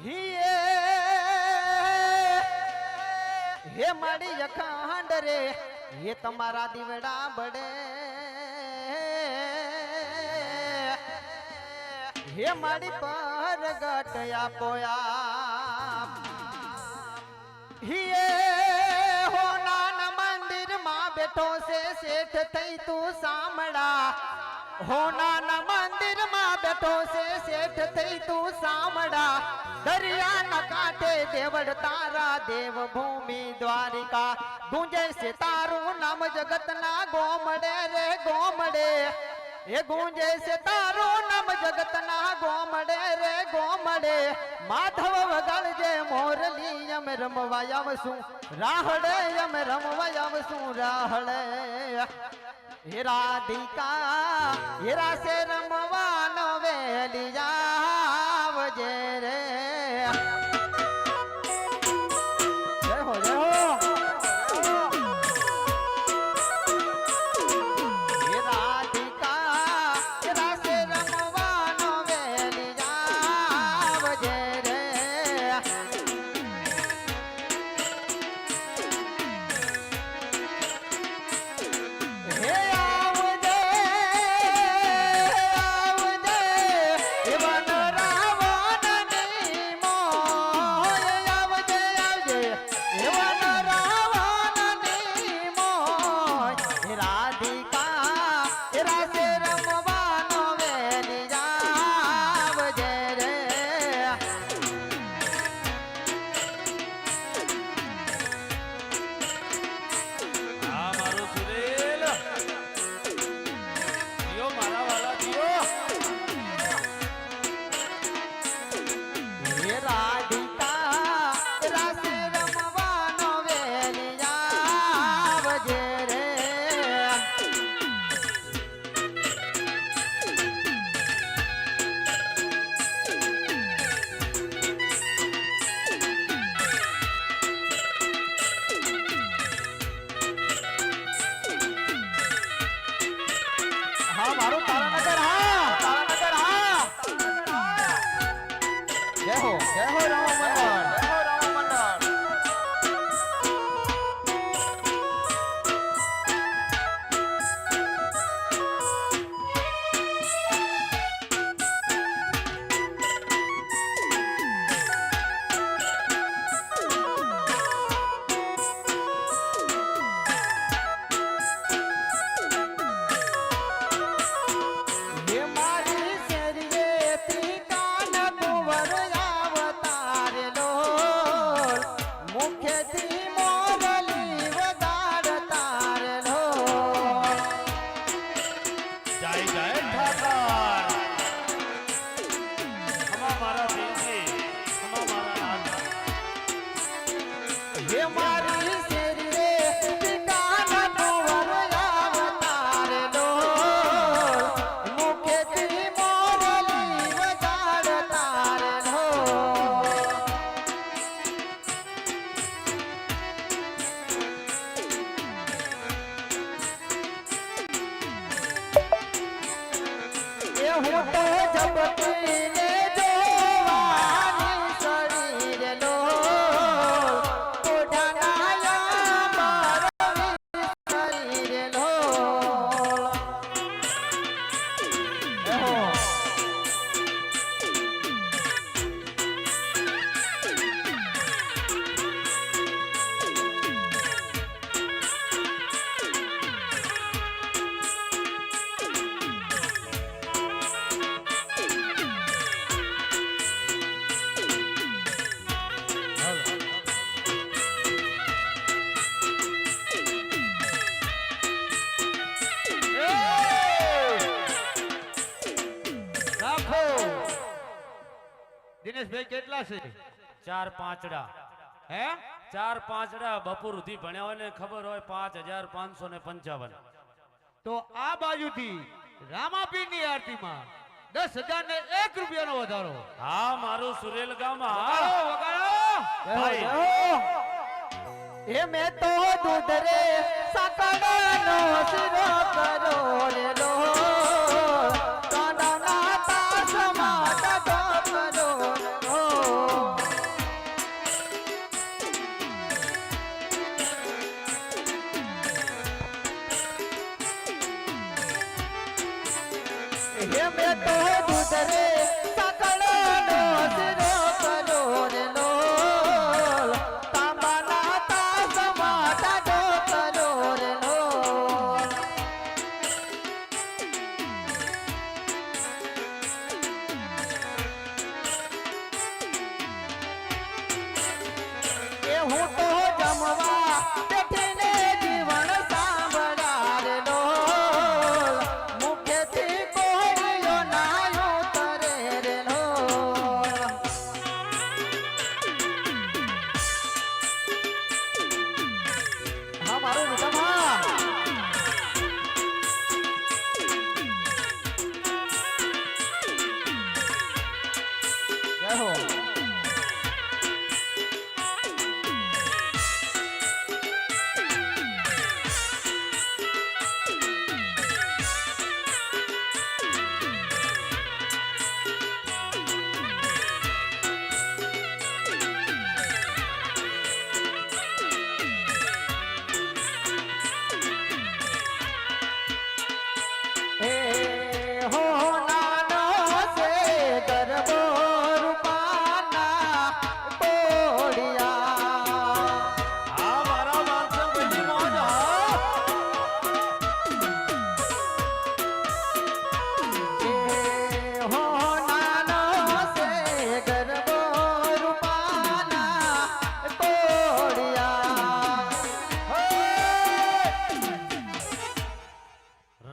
હે મારી અખંડ રે હે તમારા દીવડા બડે હે મારી પર ગટયા પોયા હે હોના મંદિર માં બેઠો છે શેઠ થઈ તું સામડા હોના મંદિર માં બેઠો છે શેઠ થઈ તું સામડા દરિયા ના કાંઠે દેવડ તારા દેવ ભૂમિ દ્વારિકા ગુંજે છે તારું નામ જગત ના ગોમડે રે ગોમડે એ ગુંજે છે તારું નામ જગત ના ગોમડે રે ગોમડે માધવ વગાડજે મોરલી અમે રમવા આવશું રાહડે અમે રમવા આવશું રાહડે હે રાધિકા હેરા સે રમવાનો વેલી આવજે રે જય હો જય હો હે રાધિકા હેરા સે રમવાનો વેલી આવજે રે હે મારું તારાનગર હા તારાનગર હા જય હો રામ મંડળ જય હો રામ મંડળ હું તો જબકીને જોવાની શરીર લો કોઢાના શરીર લો દિનેશભાઈ કેટલા છે? 4 પાંચડા હે 4 પાંચડા બપોર સુધી ભણ્યા હોય ને ખબર હોય 5555 તો આ બાજુથી રામાપીર ની આરતી માં 10,001 રૂપિયાનો વધારો. હા મારું સુરેલ ગામમાં વગાડો એ મેં તો દૂધ રે સાકડાનો શિરો કરો રે લો કાંડાના તાસમાં ડગો કરો રો હું તો જમવા બેઠીને જીવન સાંભળ્યા રે ઢોલ મુખેથી કોળીઓ ના ઉતરે રે ઢોલ હા મારું વિક્રમા જય હો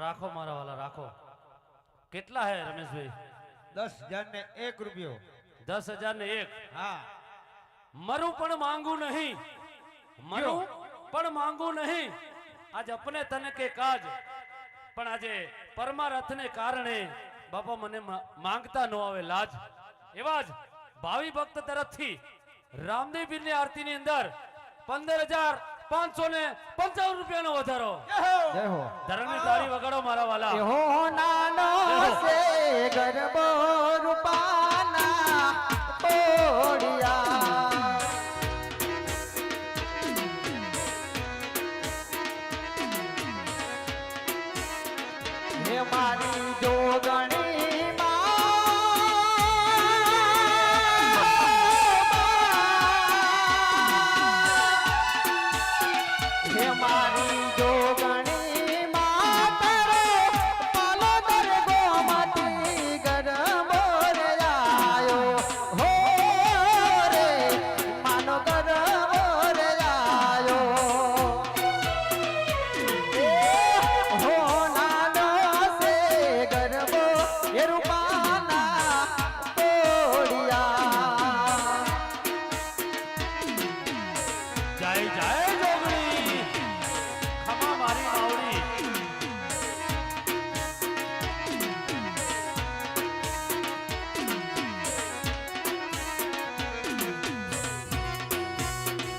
રાખો મારા વાલા રાખો કેટલા હે રમેશભાઈ 10,000 ને 1 રૂપિયો 10,000 ને 1 હા મરું પણ માંગુ નહીં મરું પણ માંગુ નહીં આજ અપને તને કે કાજ પણ આજે પરમારથ ને કારણે બાપા મને માંગતા ન આવે લાજ એવા જ ભાવિ ભક્ત તરફથી રામદેવ પીરની આરતીની અંદર 15,555 રૂપિયાનો વધારો જય હો ધર્મની તાળી વગાડો મારા વાલા હો નાનો સે ગરબો રૂપાના તોડિયા હે મારી જોગણી મારી જોગણી માતરો પાલો દરગો માટી ગરબો રે આયો હો રે માનો ગરબો રે આયો હો નાનો સે ગરબો એ રૂપાના તોડિયા જય જય જોગણી ખમા મારી માવડી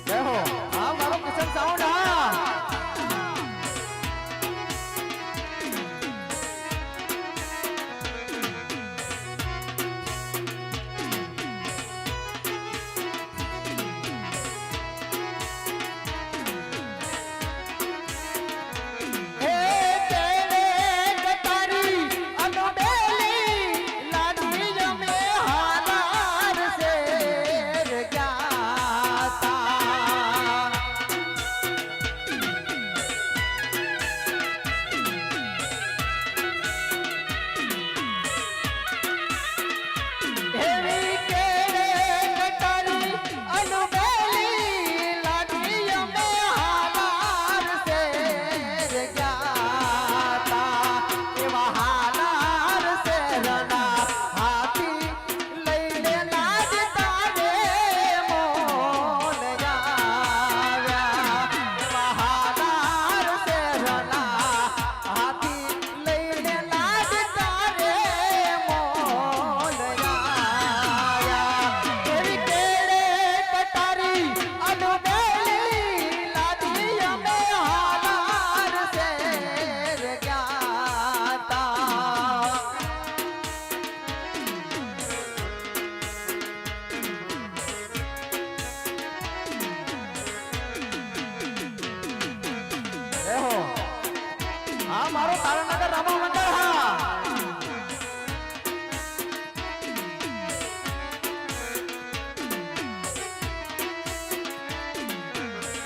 જય હો આ મારો કિશન સાઉન્ડ હા હે તેરે કતારી અનબેલી લાડી જમે હાલાર શેર ગ્યાતા એવી કેરે કટારી અનબેલી લાડી અમે હાલાર શેર ગ્યાતા એવા હાલાર શેરના હાથી લઈને લાજતા રે મોન આવ્યા એવા હાલાર શેરના હાથી લઈને લાજતા રે મોન આવ્યા એવી કેળે કટારી અનબેલી લાદી અમે હાલાર શેર ગ્યાતા હો આ મારો તારણનગર રામા મંડળ